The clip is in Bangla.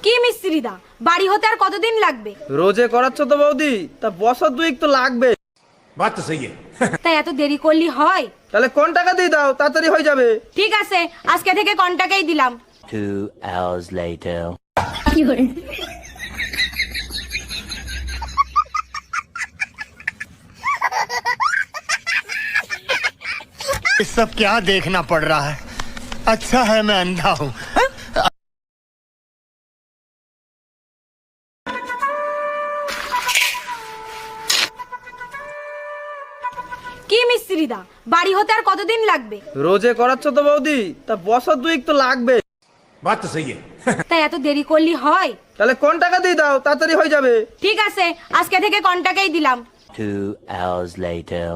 কি মিস্ত্রি দা, বাড়ি হতে আর কতদিন লাগবে? রোজে করাচ্ছ তো বৌদি, তা বছর দুয়েক তো লাগবে। बात तो सही है। তাই এত দেরি করলি হয়? তাহলে কোন টাকা দিয়ে দাও, তাড়াতাড়ি হয়ে যাবে। ঠিক আছে, আজকে থেকে কন্টাকেই দিলাম। 2 hours later. ये सब क्या देखना पड़ रहा है? अच्छा है मैं अंधा हूँ। কি মিস্ত্রি দা, বাড়ি হতে আর কতদিন লাগবে? রোজে করাচ্ছ তো বৌদি, তা বছর দুয়েক তো লাগবে। बात तो सही है। তাই এত দেরি করলি হয়? তাহলে কোন টাকা দিয়ে দাও, তাড়াতাড়ি হয়ে যাবে। ঠিক আছে, আজকে থেকে কন্টাকেই দিলাম। 2 hours later.